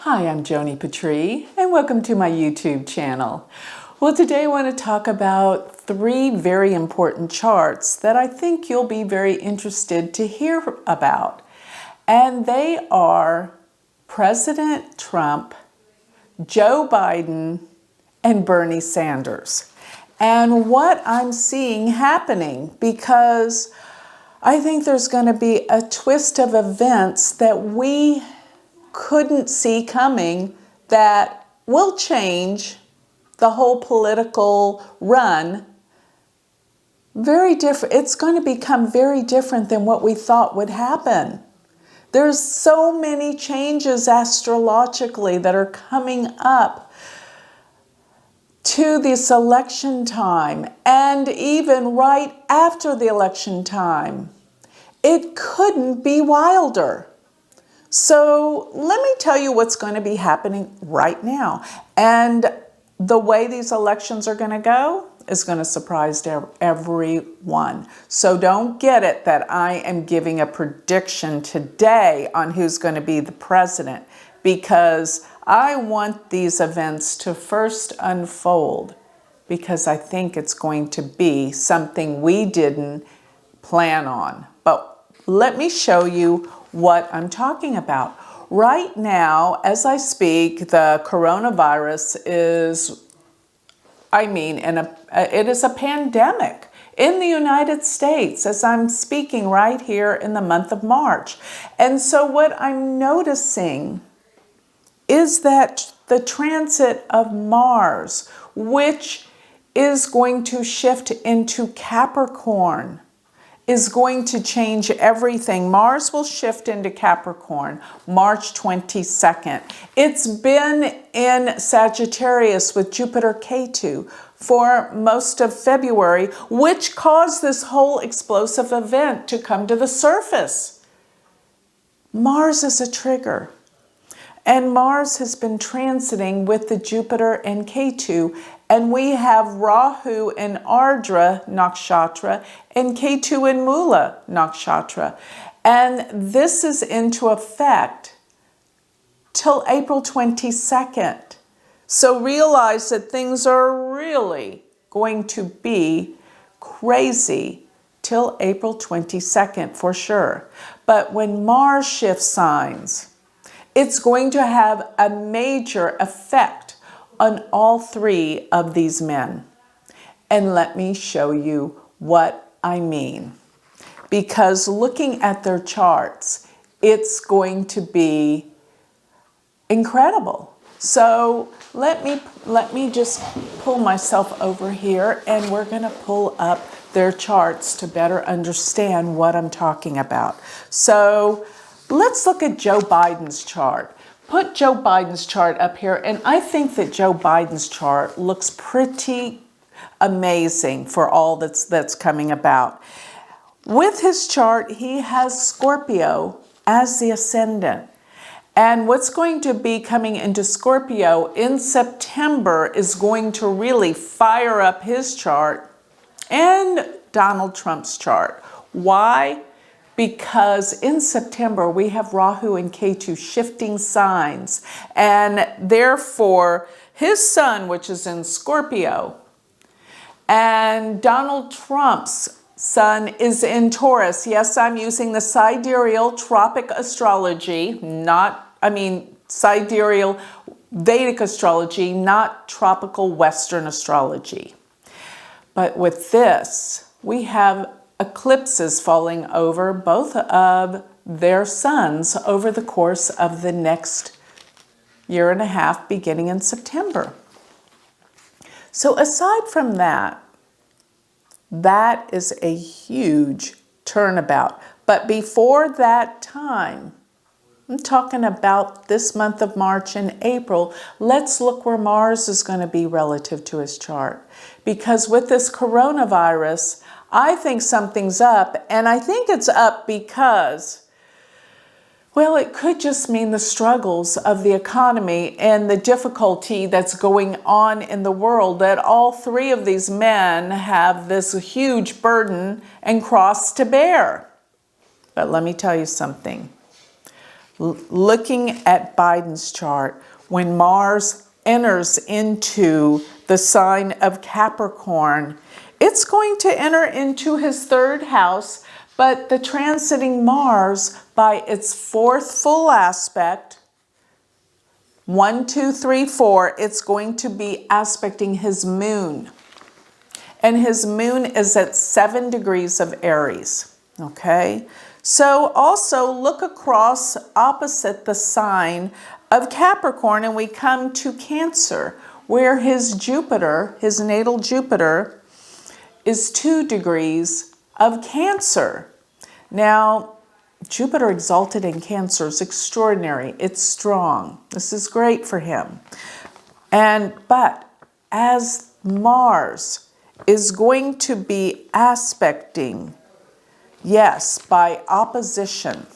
Hi, I'm Joni Patry, and welcome to my YouTube channel. Well, today I want to talk about three very important charts that I think you'll be very interested to hear about. And they are President Trump, Joe Biden, and Bernie Sanders. And what I'm seeing happening, because I think there's going to be a twist of events that we couldn't see coming that will change the whole political run. Very different. It's going to become very different than what we thought would happen. There's so many changes astrologically that are coming up to this election time, and even right after the election time. It couldn't be wilder. So let me tell you what's going to be happening right now. And the way these elections are going to go is going to surprise everyone. So don't get it that I am giving a prediction today on who's going to be the president, because I want these events to first unfold, because I think it's going to be something we didn't plan on. But let me show you what I'm talking about. Right now, as I speak, the coronavirus is, it is a pandemic in the United States as I'm speaking right here in the month of March. And so what I'm noticing is that the transit of Mars, which is going to shift into Capricorn, is going to change everything. Mars will shift into Capricorn March 22nd. It's been in Sagittarius with Jupiter Ketu for most of February, which caused this whole explosive event to come to the surface. Mars is a trigger. And Mars has been transiting with the Jupiter and Ketu, and we have Rahu in Ardra Nakshatra and Ketu in Mula Nakshatra. And this is into effect till April 22nd. So realize that things are really going to be crazy till April 22nd for sure. But when Mars shifts signs, it's going to have a major effect on all three of these men. And let me show you what I mean. Because looking at their charts, it's going to be incredible. So let me just pull myself over here, and we're going to pull up their charts to better understand what I'm talking about. So let's look at Joe Biden's chart. Put Joe Biden's chart up here, and I think that Joe Biden's chart looks pretty amazing for all that's coming about. With his chart, he has Scorpio as the ascendant. And what's going to be coming into Scorpio in September is going to really fire up his chart and Donald Trump's chart. Why? Because in September, we have Rahu and Ketu shifting signs, and therefore his sun, which is in Scorpio, and Donald Trump's sun is in Taurus. Yes, I'm using the sidereal tropic astrology, sidereal Vedic astrology, not tropical Western astrology. But with this, we have eclipses falling over both of their suns over the course of the next year and a half, beginning in September. So aside from that, that is a huge turnabout. But before that time, I'm talking about this month of March and April, let's look where Mars is going to be relative to his chart. Because with this coronavirus, I think something's up, and I think it's up because, well, it could just mean the struggles of the economy and the difficulty that's going on in the world, that all three of these men have this huge burden and cross to bear. But let me tell you something. Looking at Biden's chart, when Mars enters into the sign of Capricorn, it's going to enter into his third house, but the transiting Mars by its fourth full aspect, 1, 2, 3, 4, it's going to be aspecting his moon. And his moon is at 7 degrees of Aries, okay? So also look across opposite the sign of Capricorn and we come to Cancer, where his Jupiter, his natal Jupiter, is 2 degrees of Cancer. Now, Jupiter exalted in Cancer is extraordinary. It's strong. This is great for him. But as Mars is going to be aspecting, yes, by opposition,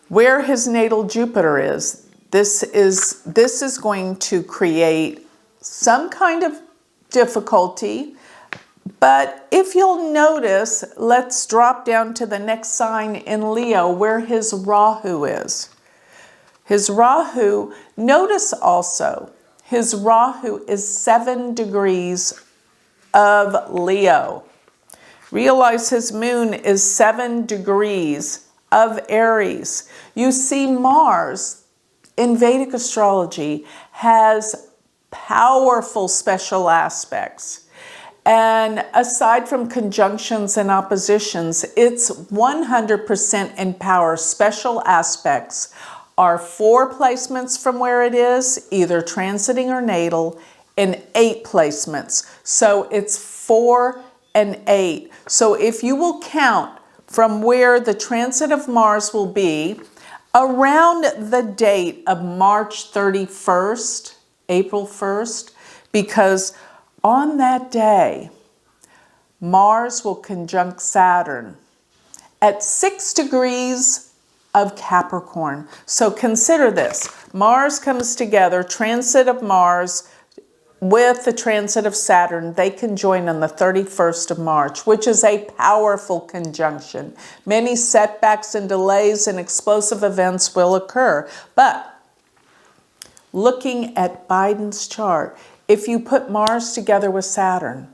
where his natal Jupiter is, this is going to create some kind of difficulty. But if you'll notice, let's drop down to the next sign in Leo where his Rahu is. His Rahu, notice also, his Rahu is 7 degrees of Leo. Realize his moon is 7 degrees of Aries. You see, Mars in Vedic astrology has powerful special aspects. And aside from conjunctions and oppositions, it's 100% in power. Special aspects are 4 placements from where it is, either transiting or natal, and 8 placements. So it's 4 and 8. So if you will count from where the transit of Mars will be, around the date of March 31st, April 1st, because on that day, Mars will conjunct Saturn at 6 degrees of Capricorn. So consider this. Mars comes together, transit of Mars with the transit of Saturn. They conjoin on the 31st of March, which is a powerful conjunction. Many setbacks and delays and explosive events will occur. But looking at Biden's chart, if you put Mars together with Saturn,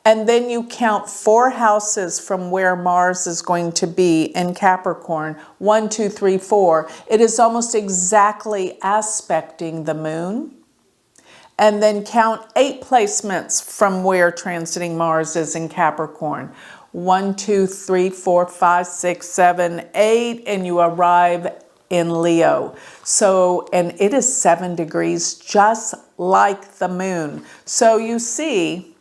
and then you count 4 houses from where Mars is going to be in Capricorn, 1, 2, 3, 4, it is almost exactly aspecting the moon. And then count 8 placements from where transiting Mars is in Capricorn. 1, 2, 3, 4, 5, 6, 7, 8, and you arrive in Leo. So, and it is 7 degrees, just like the moon. So you see,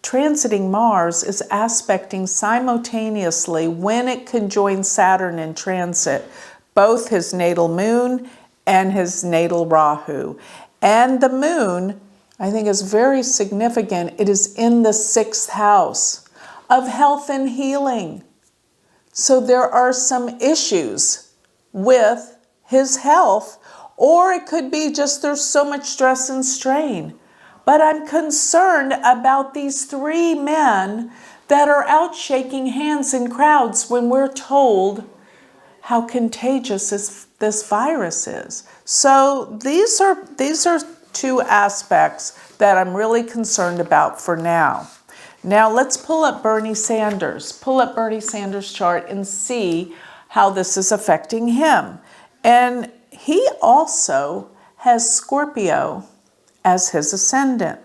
transiting Mars is aspecting simultaneously when it conjoins Saturn in transit, both his natal moon and his natal Rahu. And the moon, I think, is very significant. It is in the 6th house of health and healing. So there are some issues with his health, or it could be just there's so much stress and strain. But I'm concerned about these 3 men that are out shaking hands in crowds when we're told how contagious this virus is. So these are 2 aspects that I'm really concerned about for now. Now let's pull up Bernie Sanders. Pull up Bernie Sanders' chart and see how this is affecting him. And he also has Scorpio as his ascendant.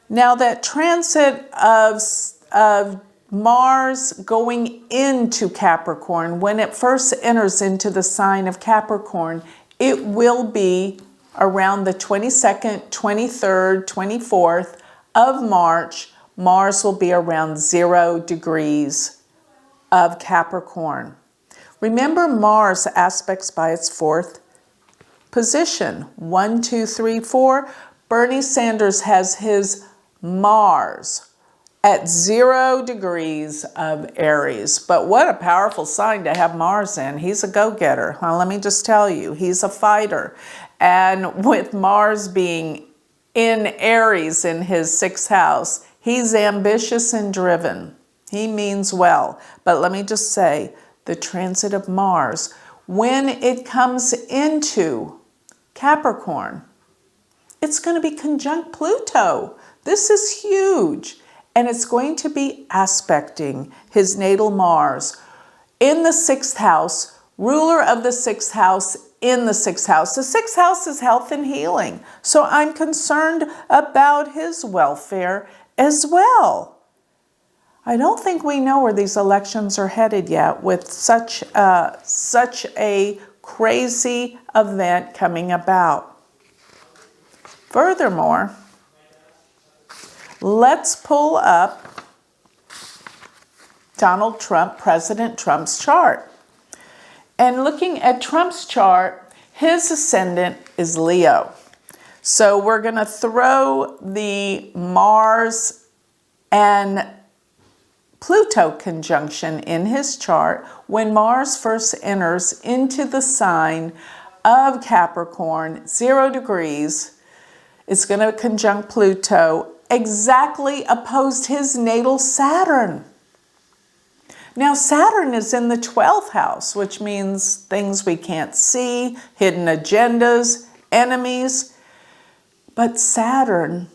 Now that transit of Mars going into Capricorn, when it first enters into the sign of Capricorn, it will be around the 22nd, 23rd, 24th of March. Mars will be around 0 degrees of Capricorn. Remember, Mars aspects by its 4th position. 1, 2, 3, 4. Bernie Sanders has his Mars at 0 degrees of Aries. But what a powerful sign to have Mars in. He's a go-getter. Well, let me just tell you, he's a fighter. And with Mars being in Aries in his 6th house, he's ambitious and driven. He means well. But let me just say, the transit of Mars, when it comes into Capricorn, it's going to be conjunct Pluto. This is huge. And it's going to be aspecting his natal Mars in the 6th house, ruler of the 6th house in the 6th house. The 6th house is health and healing. So I'm concerned about his welfare as well. I don't think we know where these elections are headed yet with such a crazy event coming about. Furthermore, let's pull up Donald Trump, President Trump's chart. And looking at Trump's chart, his ascendant is Leo. So we're going to throw the Mars and Pluto conjunction in his chart when Mars first enters into the sign of Capricorn, 0 degrees. It's going to conjunct Pluto, exactly opposed his natal Saturn. Now, Saturn is in the 12th house, which means things we can't see, hidden agendas, enemies. But Saturn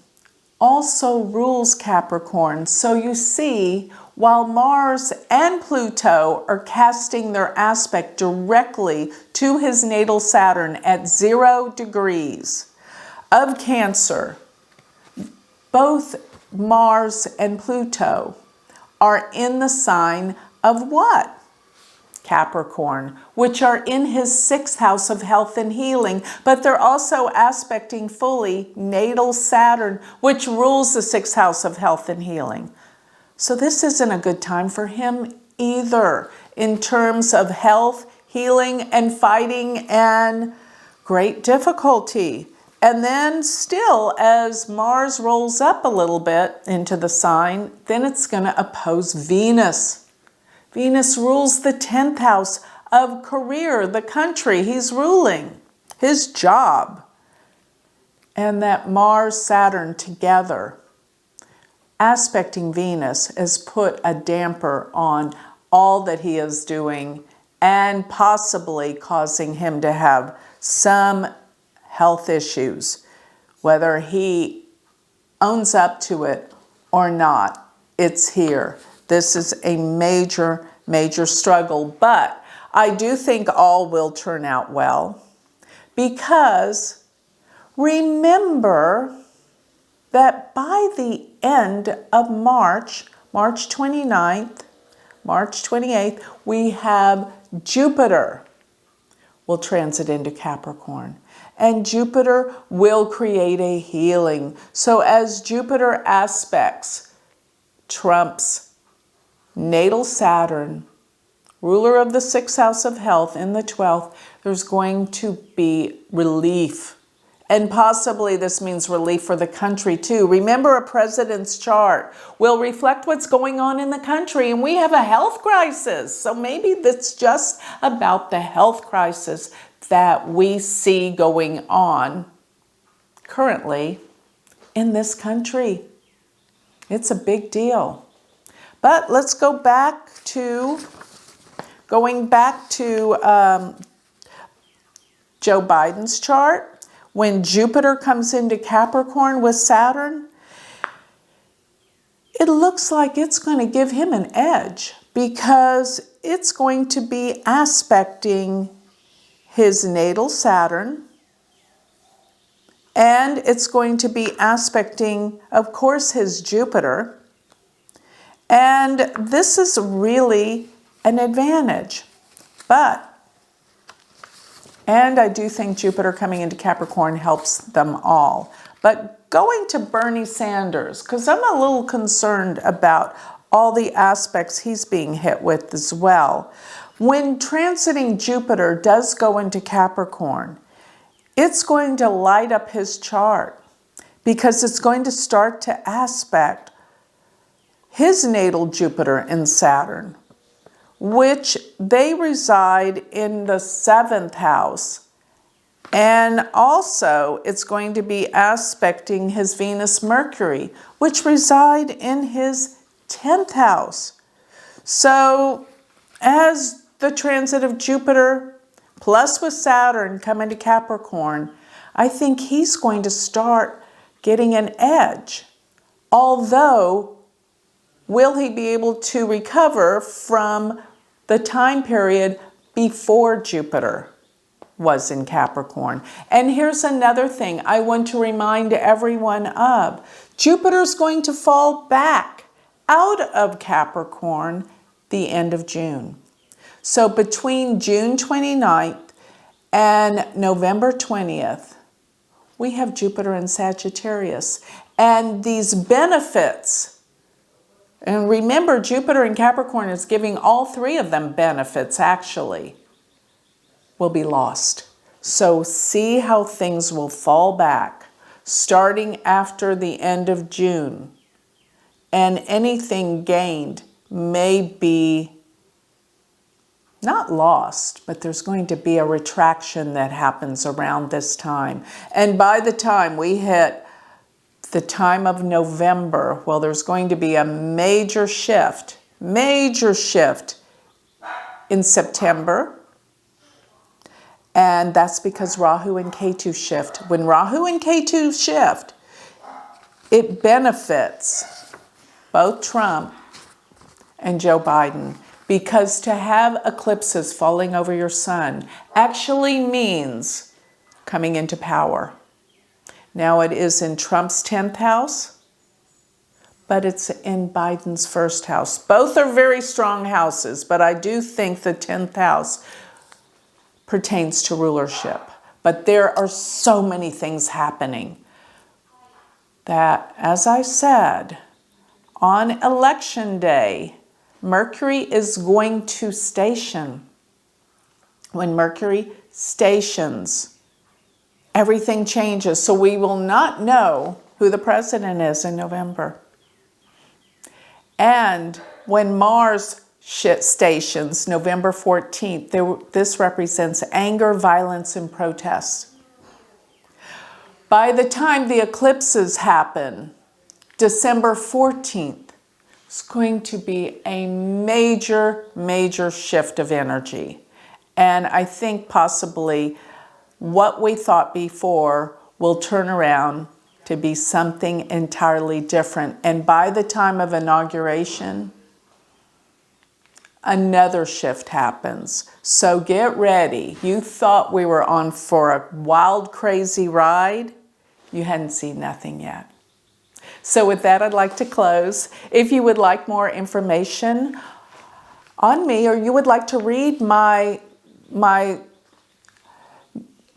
also rules Capricorn. So you see, while Mars and Pluto are casting their aspect directly to his natal Saturn at 0 degrees of Cancer, both Mars and Pluto are in the sign of what? Capricorn, which are in his 6th house of health and healing, but they're also aspecting fully natal Saturn, which rules the 6th house of health and healing. So this isn't a good time for him either in terms of health, healing, and fighting and great difficulty. And then still, as Mars rolls up a little bit into the sign, then it's going to oppose Venus. Venus rules the 10th house of career, the country he's ruling, his job. And that Mars-Saturn together, aspecting Venus, has put a damper on all that he is doing and possibly causing him to have some health issues, whether he owns up to it or not. It's here. This is a major, major struggle, but I do think all will turn out well, because remember that by the end of March, March 29th, March 28th, we have Jupiter will transit into Capricorn. And Jupiter will create a healing. So as Jupiter aspects Trump's natal Saturn, ruler of the 6th house of health in the 12th, there's going to be relief. And possibly this means relief for the country too. Remember, a president's chart will reflect what's going on in the country, and we have a health crisis. So maybe that's just about the health crisis that we see going on currently in this country. It's a big deal. But let's go back to, going back to Joe Biden's chart. When Jupiter comes into Capricorn with Saturn, it looks like it's going to give him an edge, because it's going to be aspecting his natal Saturn, and it's going to be aspecting, of course, his Jupiter. And this is really an advantage. And I do think Jupiter coming into Capricorn helps them all. But going to Bernie Sanders, because I'm a little concerned about all the aspects he's being hit with as well. When transiting Jupiter does go into Capricorn, it's going to light up his chart, because it's going to start to aspect his natal Jupiter and Saturn, which they reside in the 7th house. And also it's going to be aspecting his Venus Mercury, which reside in his 10th house. So as the transit of Jupiter, plus with Saturn coming to Capricorn, I think he's going to start getting an edge. Although, will he be able to recover from the time period before Jupiter was in Capricorn? And here's another thing I want to remind everyone of. Jupiter's going to fall back out of Capricorn the end of June. So between June 29th and November 20th, we have Jupiter in Sagittarius. And these benefits, and remember, Jupiter in Capricorn is giving all three of them benefits, actually, will be lost. So see how things will fall back starting after the end of June. And anything gained may be not lost, but there's going to be a retraction that happens around this time. And by the time we hit the time of November, well, there's going to be a major shift in September. And that's because Rahu and Ketu shift. When Rahu and Ketu shift, it benefits both Trump and Joe Biden, because to have eclipses falling over your sun actually means coming into power. Now it is in Trump's 10th house, but it's in Biden's first house. Both are very strong houses, but I do think the 10th house pertains to rulership. But there are so many things happening that, as I said, on election day, Mercury is going to station. When Mercury stations, everything changes. So we will not know who the president is in November. And when Mars stations, November 14th, this represents anger, violence, and protests. By the time the eclipses happen, December 14th, it's going to be a major, major shift of energy. And I think possibly what we thought before will turn around to be something entirely different. And by the time of inauguration, another shift happens. So get ready. You thought we were on for a wild, crazy ride. You hadn't seen nothing yet. So with that, I'd like to close. If you would like more information on me, or you would like to read my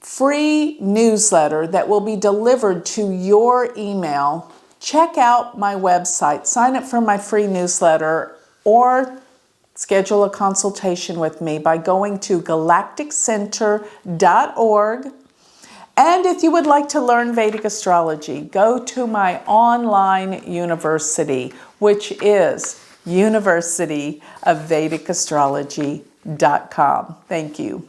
free newsletter that will be delivered to your email, check out my website, sign up for my free newsletter, or schedule a consultation with me by going to galacticcenter.org. And if you would like to learn Vedic astrology, go to my online university, which is University of Vedic Astrology.com. Thank you.